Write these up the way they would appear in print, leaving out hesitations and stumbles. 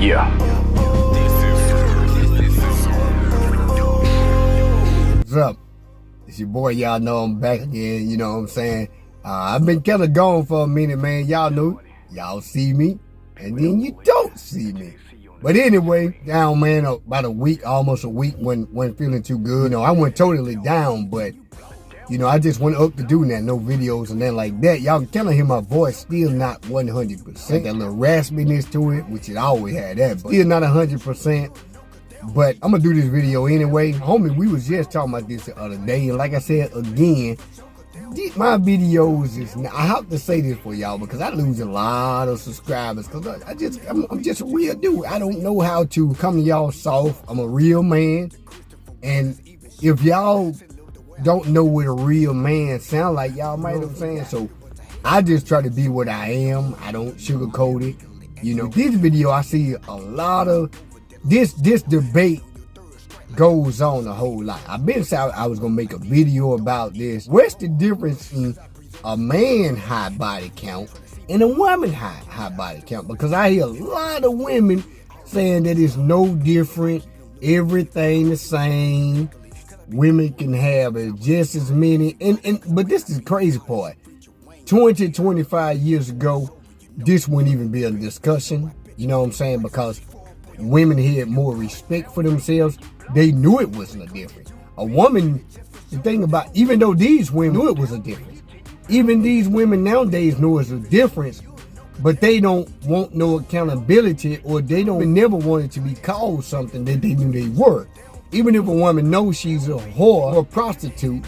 Yeah. What's up? It's your boy. Y'all know I'm back again. You know what I'm saying? I've been kind of gone for a minute, man. Y'all know. Y'all see me, and then you don't see me. But anyway, down, man, about a week, almost a week, wasn't feeling too good. You know, I went totally down, but, you know, I just went up to doing that, no videos and then like that. Y'all can kind of hear my voice still not 100%. That little raspiness to it, which it always had that, but still not 100%. But I'm going to do this video anyway. Homie, we was just talking about this the other day, and like I said, again, my videos is, I have to say this for y'all because I lose a lot of subscribers because I'm just a real dude. I don't know how to come to y'all soft. I'm a real man, and if y'all don't know what a real man sound like, y'all might know what I'm saying. So I just try to be what I am. I don't sugarcoat it. You know, this video I see a lot of this debate goes on a whole lot. I've been saying I was gonna make a video about this. What's the difference in a man high body count and a woman high body count? Because I hear a lot of women saying that it's no different, everything the same. Women can have just as many, but this is the crazy part. 25 years ago, this wouldn't even be a discussion. You know what I'm saying? Because women had more respect for themselves. They knew it wasn't a difference. A woman, the thing about, even though these women knew it was a difference, even these women nowadays know it's a difference, but they don't want no accountability, or they don't never wanted to be called something that they knew they were. Even if a woman knows she's a whore or a prostitute,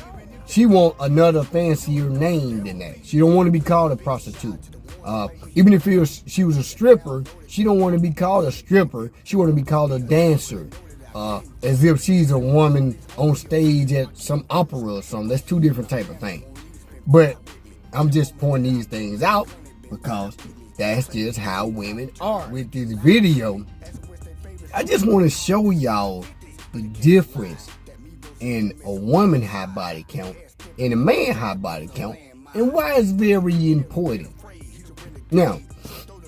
she want another fancier name than that. She don't want to be called a prostitute. Even if she was a stripper, she don't want to be called a stripper. She want to be called a dancer. As if she's a woman on stage at some opera or something. That's two different type of things. But I'm just pointing these things out because that's just how women are. With this video, I just want to show y'all the difference in a woman high body count and a man high body count, and why it's very important. Now,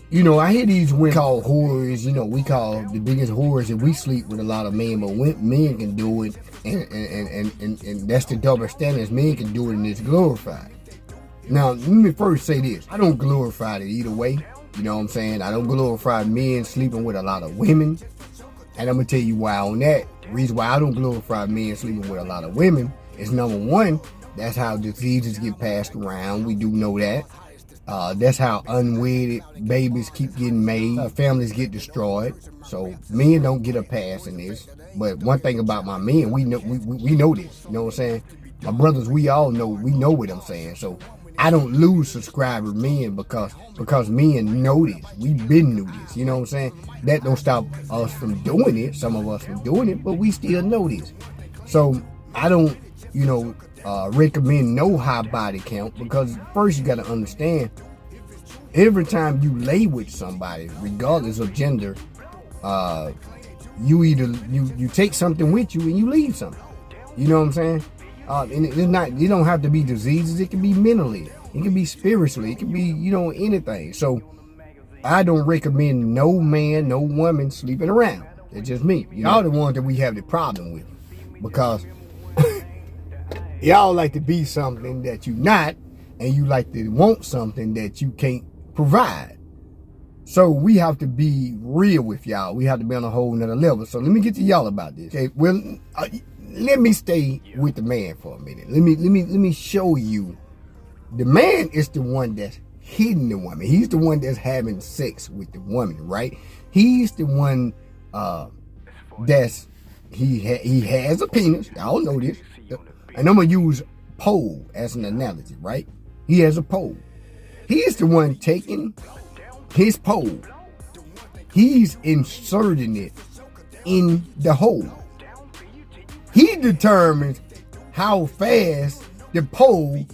you know, I hear these women called whores. You know, we call the biggest whores, and we sleep with a lot of men, but men can do it, and that's the double standards. Men can do it, and it's glorified. Now, let me first say this. I don't glorify it either way. You know what I'm saying? I don't glorify men sleeping with a lot of women, and I'm going to tell you why on that. The reason why I don't glorify men sleeping with a lot of women is, number one, that's how diseases get passed around. We do know that. That's how unwedded babies keep getting made. Families get destroyed. So men don't get a pass in this. But one thing about my men, we know this. You know what I'm saying? My brothers, we all know. We know what I'm saying. So I don't lose subscriber men because men know this. We've been knew this. You know what I'm saying? That don't stop us from doing it. Some of us from doing it, but we still know this. So I don't, you know, recommend no high body count, because first you got to understand, every time you lay with somebody, regardless of gender, you either you take something with you and you leave something. You know what I'm saying? And it's not, you don't have to be diseases. It can be mentally, it can be spiritually, it can be, you know, anything. So I don't recommend no man, no woman sleeping around. It's just me. Y'all the ones that we have the problem with, because y'all like to be something that you not, and you like to want something that you can't provide. So we have to be real with y'all. We have to be on a whole nother level. So let me get to y'all about this. Okay, well, let me stay with the man for a minute. Let me show you. The man is the one that's hitting the woman. He's the one that's having sex with the woman, right? He's the one he has a penis. Y'all know this. And I'm going to use pole as an analogy, right? He has a pole. He is the one taking his pole. He's inserting it in the hole. He determines how fast the pole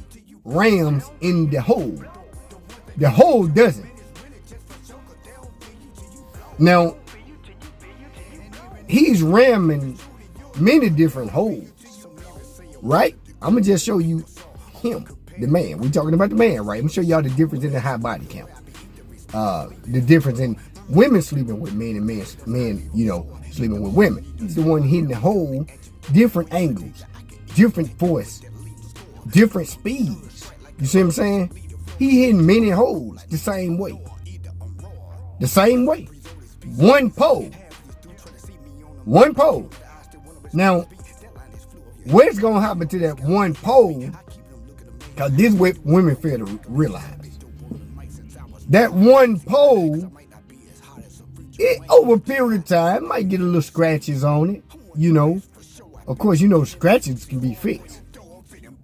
rams in the hole. The hole doesn't. Now, he's ramming many different holes. Right? I'm going to just show you him, the man. We're talking about the man, right? I'm going to show y'all the difference in the high body count. the difference in women sleeping with men and men, sleeping with women. He's the one hitting the hole, different angles, different force, different speeds. You see what I'm saying? He hitting many holes the same way. The same way. One pole. One pole. Now, what's going to happen to that one pole? Because this is what women fail to realize. That one pole, over a period of time, might get a little scratches on it, Of course, scratches can be fixed.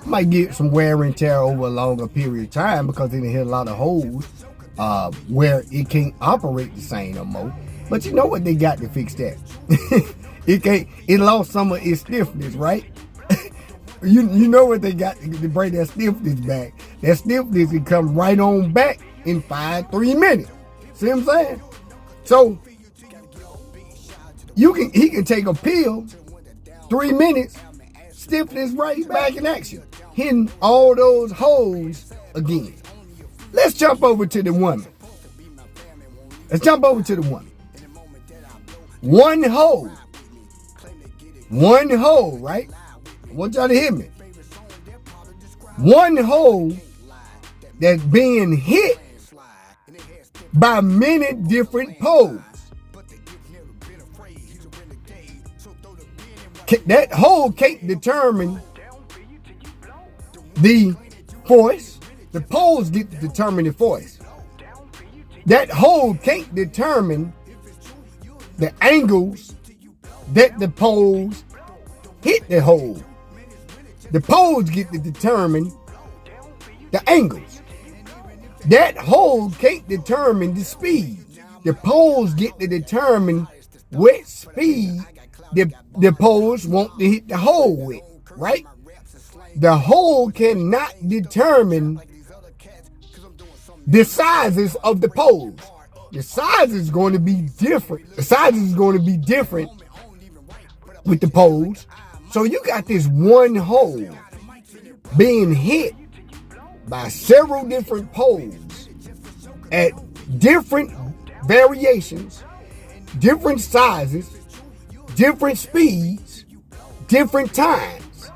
Might get some wear and tear over a longer period of time because it hit a lot of holes where it can't operate the same no more. But you know what they got to fix that? It lost some of its stiffness, right? you know what they got to bring that stiffness back. That stiffness can come right on back in 3 minutes. See what I'm saying? So he can take a pill, 3 minutes, stiffness right back in action, hitting all those holes again. Let's jump over to the woman. One hole, right? I want y'all to hear me. One hole that's being hit by many different poles. That hole can't determine the force. The poles get to determine the force. That hole can't determine the angles that the poles hit the hole. The poles get to determine the angles. That hole can't determine the speed. The poles get to determine what speed the poles want to hit the hole with, right? The hole cannot determine the sizes of the poles. The size is going to be different. The sizes is going to be different with the poles. So you got this one hole being hit by several different poles at different variations, different sizes, different speeds, different times.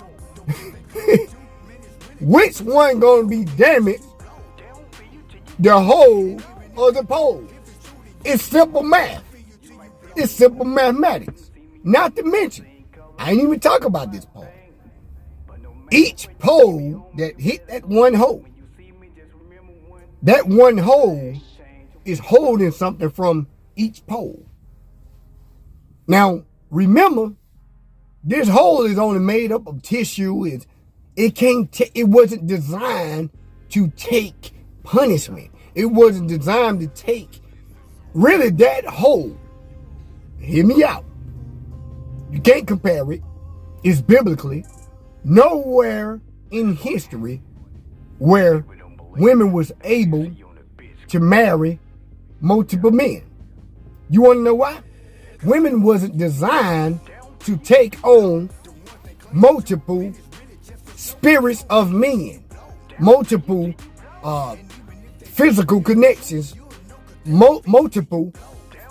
Which one gonna be damaged? The hole or the pole? It's simple math. It's simple mathematics. Not to mention, I ain't even talk about this pole. Each pole that hit that one hole is holding something from each pole. Now, remember, this hole is only made up of tissue. It wasn't designed to take punishment. It wasn't designed to take really that hole. Hear me out. You can't compare it. It's biblically nowhere in history where women was able to marry multiple men. You want to know why? Women wasn't designed to take on multiple spirits of men, multiple physical connections, multiple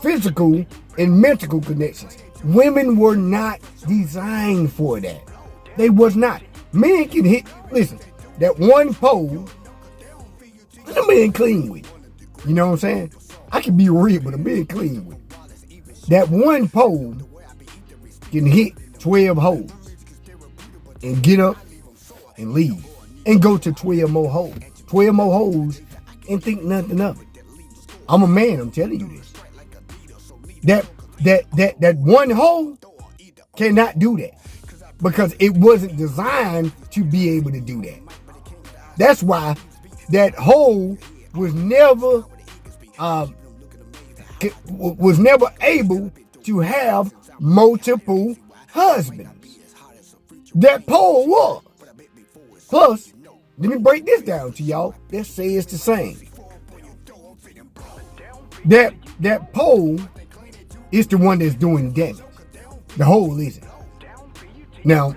physical and mental connections. Women were not designed for that. They was not. Men can hit, listen, that one pole, I'm being clean with. You know what I'm saying? I can be real, but I'm being clean with. That one pole can hit 12 holes and get up and leave and go to 12 more holes. 12 more holes and think nothing of it. I'm a man, I'm telling you this. That one hole cannot do that because it wasn't designed to be able to do that. That's why that hole was never able to have multiple husbands. That pole was. Plus, let me break this down to y'all. Let's say it's the same. That pole is the one that's doing damage. The hole isn't. Now,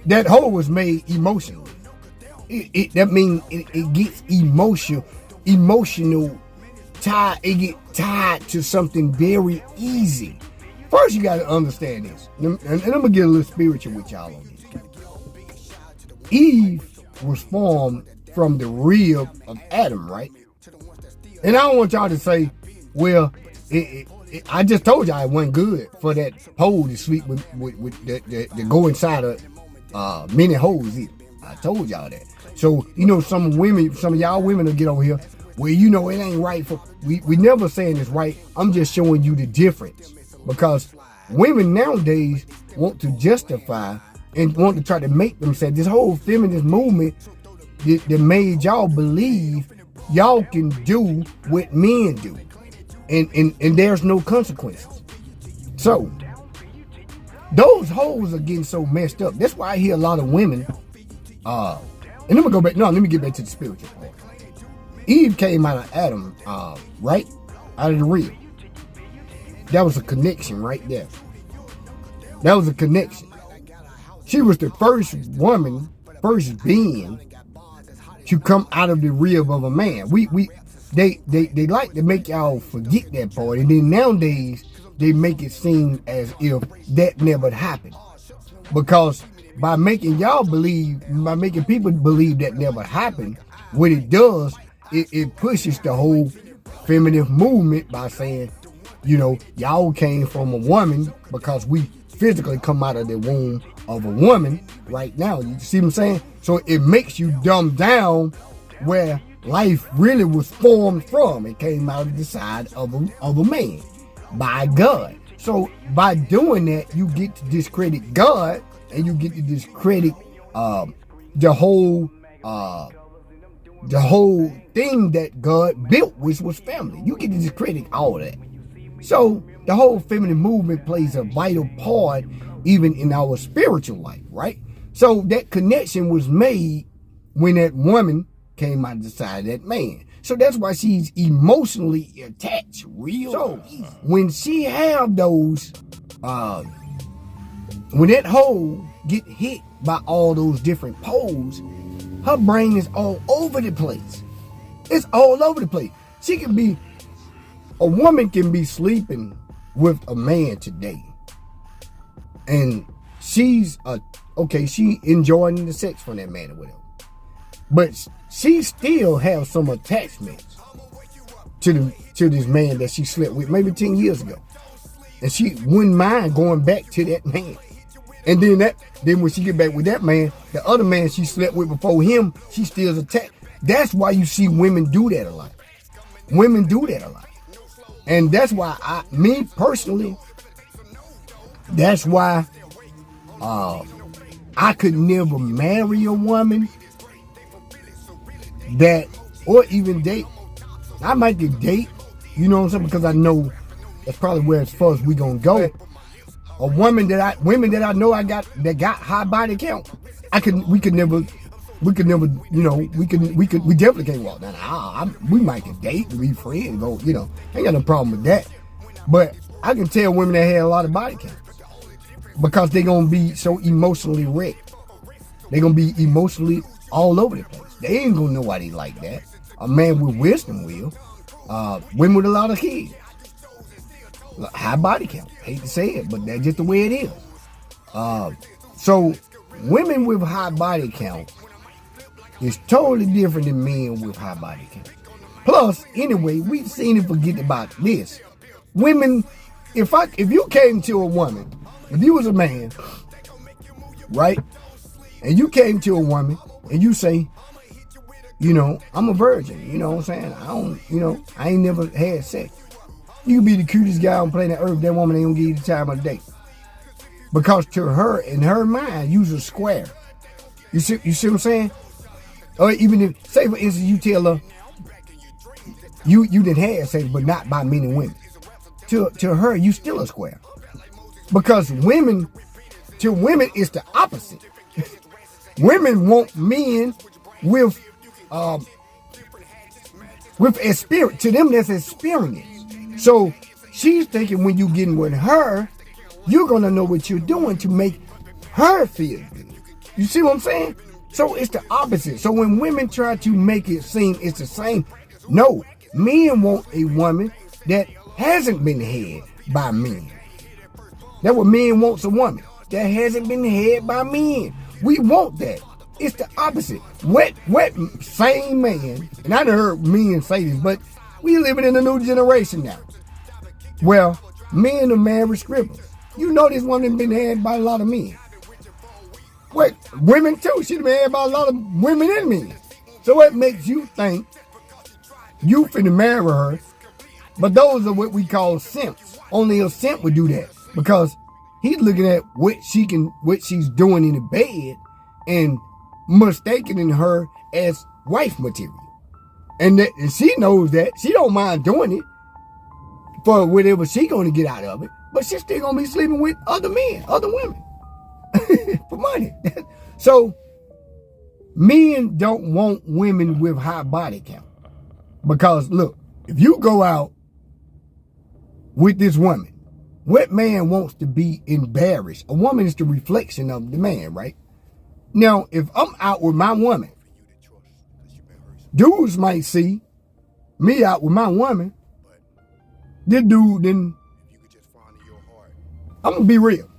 that hole was made emotionally. That means it gets emotional tied to something very easy. First, you got to understand this, and I'm gonna get a little spiritual with y'all on this. Eve was formed from the rib of Adam, right? And I don't want y'all to say, well, I just told y'all it wasn't good for that hole to sleep with the go inside of many holes. I told y'all that. So, some of y'all women will get over here, well, it ain't right for, we never saying it's right. I'm just showing you the difference. Because women nowadays want to justify and want to try to make themselves, this whole feminist movement that made y'all believe y'all can do what men do. And there's no consequences. So, those hoes are getting so messed up. That's why I hear a lot of women, and I'm gonna go back, let me get back to the spiritual part. Eve came out of Adam, right? Out of the rib. That was a connection right there. That was a connection. She was the first woman, first being to come out of the rib of a man. They like to make y'all forget that part, and then nowadays they make it seem as if that never happened. Because by making people believe that never happened, what it does, it pushes the whole feminist movement by saying, y'all came from a woman because we physically come out of the womb of a woman right now. You see what I'm saying? So it makes you dumb down where life really was formed from. It came out of the side of a man by God. So by doing that, you get to discredit God, and you get to discredit the whole thing that God built, which was family. You get to discredit all that. So the whole feminine movement plays a vital part even in our spiritual life, right? So that connection was made when that woman came out of the side of that man. So that's why she's emotionally attached real easy. When she have those, when that hole get hit by all those different poles, her brain is all over the place. It's all over the place. A woman can be sleeping with a man today, and she's she enjoying the sex from that man or whatever, but she still has some attachments to this man that she slept with maybe 10 years ago, and she wouldn't mind going back to that man. And then when she get back with that man, the other man she slept with before him, she still attached. That's why you see women do that a lot. Women do that a lot. And that's why me personally, that's why I could never marry a woman that, or even date. I might get date, you know what I'm saying, because I know that's probably where as far as we gonna go. Women that I know that got high body count, we definitely can't walk down. We might can date, be friends, go, ain't got no problem with that. But I can tell women that had a lot of body count because they're gonna be so emotionally wrecked. They're gonna be emotionally all over the place. They ain't gonna know why they like that. A man with wisdom will. Women with a lot of kids. High body count. Hate to say it, but that's just the way it is. So women with high body count is totally different than men with high body count. Plus, anyway, we've seen it, forget about this. Women, if you came to a woman, if you was a man, right, and you came to a woman and you say, I'm a virgin, you know what I'm saying? I ain't never had sex. You can be the cutest guy on planet Earth, that woman ain't gonna give you the time of the day. Because to her, in her mind, you's a square. You see what I'm saying? Or even if, say for instance, you tell her, you didn't have sex, but not by many women. To her, you still a square. Because to women, it's the opposite. Women want men with experience. To them, that's experience. So she's thinking when you getting with her, you're gonna know what you're doing to make her feel good. You see what I'm saying? So it's the opposite. So when women try to make it seem it's the same, no, Men want a woman that hasn't been had by men. That's what men wants, a woman that hasn't been had by men. We want that. It's the opposite. What same man, and I done heard men say this, but we living in a new generation now. Well, men are married scribbles. You know this woman been had by a lot of men. What? Women too. She's been had by a lot of women and men. So what makes you think you finna marry her? But those are what we call simps. Only a simp would do that because he's looking at what she's doing in the bed and mistaking her as wife material. And she knows that. She don't mind doing it for whatever she gonna get out of it. But she's still gonna be sleeping with other men, other women for money. So men don't want women with high body count. Because look, if you go out with this woman, what man wants to be embarrassed? A woman is the reflection of the man, right? Now, if I'm out with my woman, dudes might see me out with my woman. This dude, then I'm gonna be real.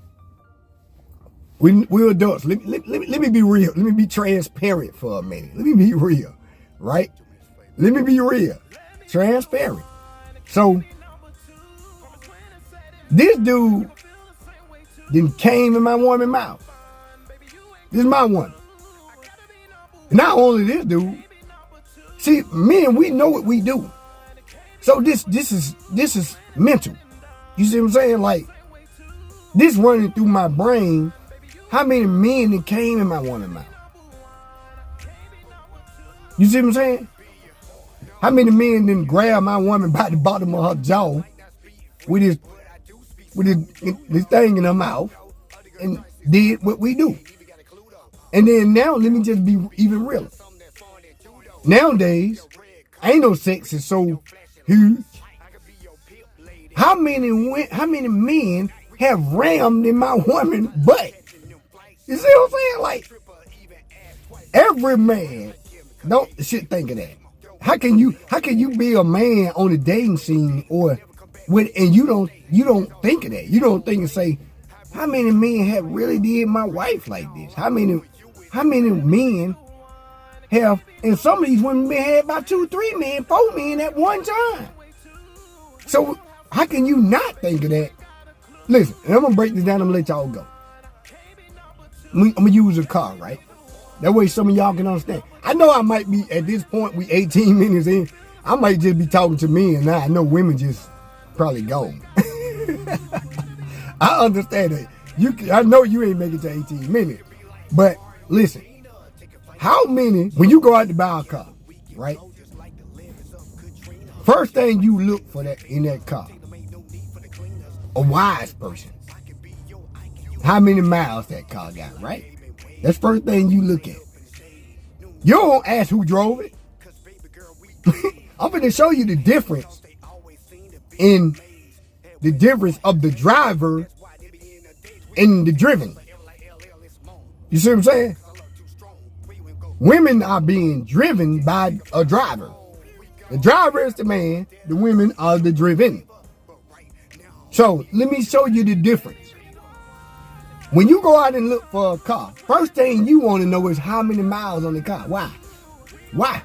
We're adults. Let me be real. Let me be transparent for a minute. Let me be real, right? Let me be real, transparent. So this dude then came in my woman's mouth. This is my woman. Not only this dude. See, men, we know what we do. So this is mental. You see what I'm saying? Like, this running through my brain. How many men that came in my woman's mouth? You see what I'm saying? How many men didn't grab my woman by the bottom of her jaw with this thing in her mouth and did what we do? And then now, let me just be even realer. Nowadays, ain't no sex is so huge. How many men have rammed in my woman's butt? You see what I'm saying? Like, every man should think of that. How can you be a man on the dating scene and you don't think of that? You don't think and say, how many men have really did my wife like this? How many men have, and some of these women been had by 2, 3 men, 4 men at one time. So how can you not think of that? Listen, and I'm gonna break this down and let y'all go. I'm gonna use a car, right? That way some of y'all can understand. I know I might be, at this point, we 18 minutes in, I might just be talking to men now. I know women just probably gone. I understand that. I know you ain't making it to 18 minutes. But listen, how many, when you go out to buy a car, right? First thing you look for in that car, a wise person. How many miles that car got, right? That's the first thing you look at. You don't ask who drove it. I'm going to show you the difference of the driver and the driven. You see what I'm saying? Women are being driven by a driver. The driver is the man. The women are the driven. So let me show you the difference. When you go out and look for a car, first thing you want to know is how many miles on the car. Why? Why?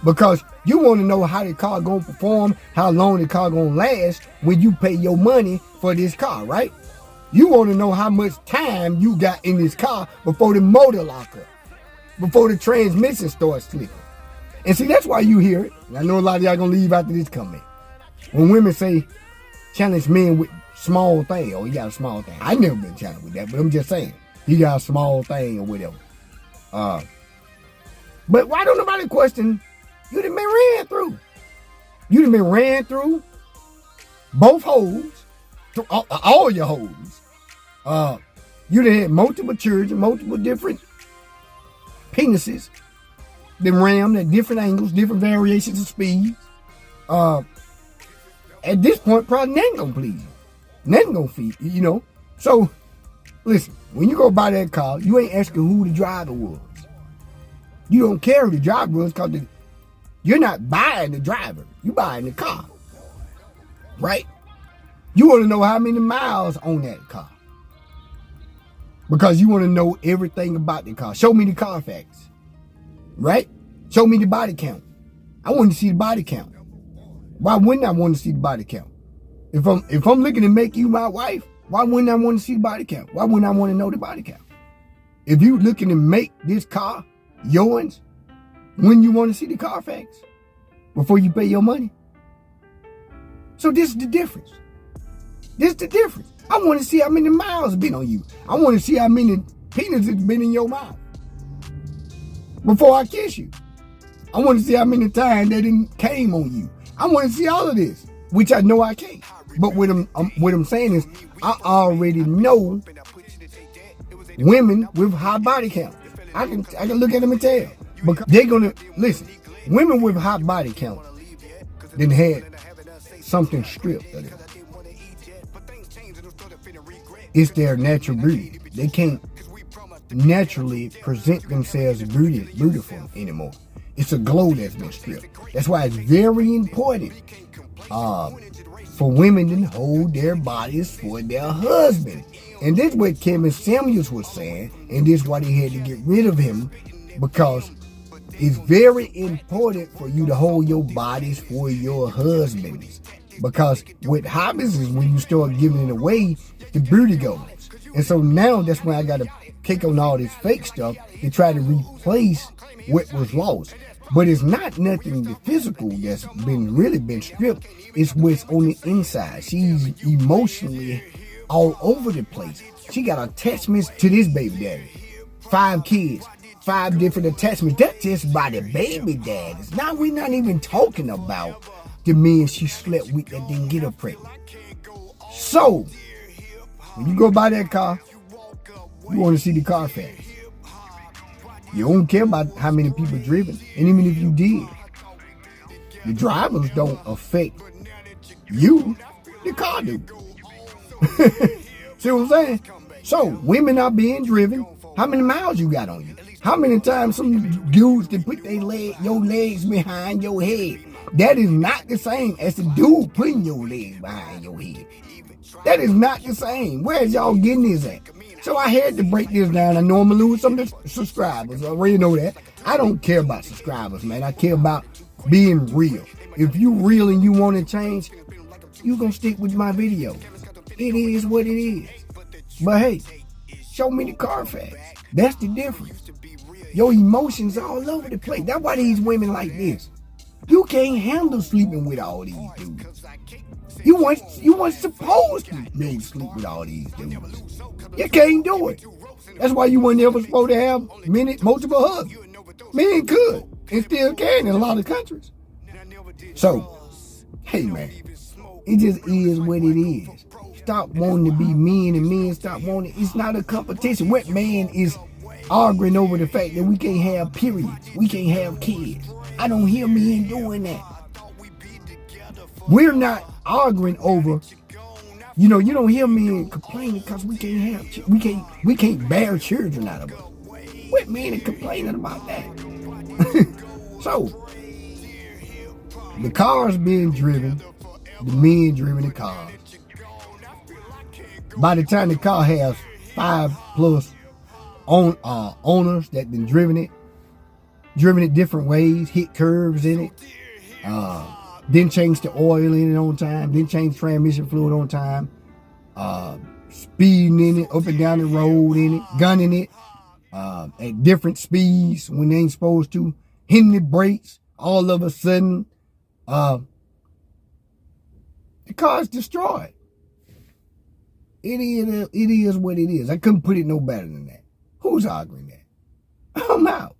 Because you want to know how the car going to perform, how long the car going to last when you pay your money for this car, right? You want to know how much time you got in this car before the motor lock up, before the transmission starts slipping. And see, that's why you hear it. And I know a lot of y'all going to leave after this comment. When women say, challenge men with small thing, or you got a small thing. I never been challenged with that, but I'm just saying, you got a small thing or whatever. But why don't nobody question, you done been ran through. You done been ran through both holes, all your holes. You done had multiple children, multiple different penises, been rammed at different angles, different variations of speeds. At this point, probably nothing gonna please you. Nothing gonna feed you, you know. So, listen, when you go buy that car, you ain't asking who the driver was. You don't care who the driver was, because You're not buying the driver. You're buying the car. Right? You want to know how many miles on that car. Because you want to know everything about the car. Show me the Carfax. Right? Show me the body count. I want to see the body count. Why wouldn't I want to see the body count? If I'm looking to make you my wife, why wouldn't I want to see the body count? Why wouldn't I want to know the body count? If you looking to make this car yours, when you want to see the Carfax? Before you pay your money? So this is the difference. This is the difference. I want to see how many miles been on you. I want to see how many penises been in your mouth before I kiss you. I want to see how many times they didn't came on you. I want to see all of this, which I know I can't. But what I'm saying is, I already know women with high body count. I can look at them and tell, because they're gonna listen. Women with high body count then had something stripped of them. It's their natural beauty. They can't naturally present themselves beautiful anymore. It's a glow that's been stripped. That's why it's very important for women to hold their bodies for their husband. And this is what Kevin Samuels was saying, and this is why they had to get rid of him, because it's very important for you to hold your bodies for your husbands. Because what happens is when you start giving it away, the beauty goes. And so now that's when I got to kick on all this fake stuff to try to replace what was lost. But it's not nothing the physical that's really been stripped. It's what's on the inside. She's emotionally all over the place. She got attachments to this baby daddy. 5 kids, 5 different attachments. That's just by the baby daddies. Now we're not even talking about the men she slept with that didn't get her pregnant. So, when you go buy that car, you want to see the Carfax. You don't care about how many people driven. And even if you did, the drivers don't affect you. The car do. See what I'm saying? So, women are being driven. How many miles you got on you? How many times some dudes that put your legs behind your head? That is not the same as the dude putting your legs behind your head. That is not the same. Where's y'all getting this at? So I had to break this down. I know I'm going to lose some of the subscribers. I already know that. I don't care about subscribers, man. I care about being real. If you real and you want to change, you going to stick with my video. It is what it is. But hey, show me the Carfax. That's the difference. Your emotions all over the place. That's why these women like this. You can't handle sleeping with all these dudes. You weren't supposed to be sleep with all these dudes. You can't do it. That's why you weren't ever supposed to have multiple husbands. Men could and still can in a lot of countries. So, hey man, it just is what it is. Stop wanting to be men and men stop wanting. It's not a competition. What man is arguing over the fact that we can't have periods? We can't have kids. I don't hear men doing that. We're not arguing over, you don't hear men complaining because we can't bear children out of us. What men are complaining about that? So, the cars being driven, the men driving the cars. By the time the car has 5+ owners that been driven it different ways, hit curves in it, didn't change the oil in it on time, didn't change transmission fluid on time, speeding in it, up and down the road in it, gunning it, at different speeds when they ain't supposed to, hitting the brakes, all of a sudden, the car's destroyed. It is what it is. I couldn't put it no better than that. Who's arguing that? I'm out.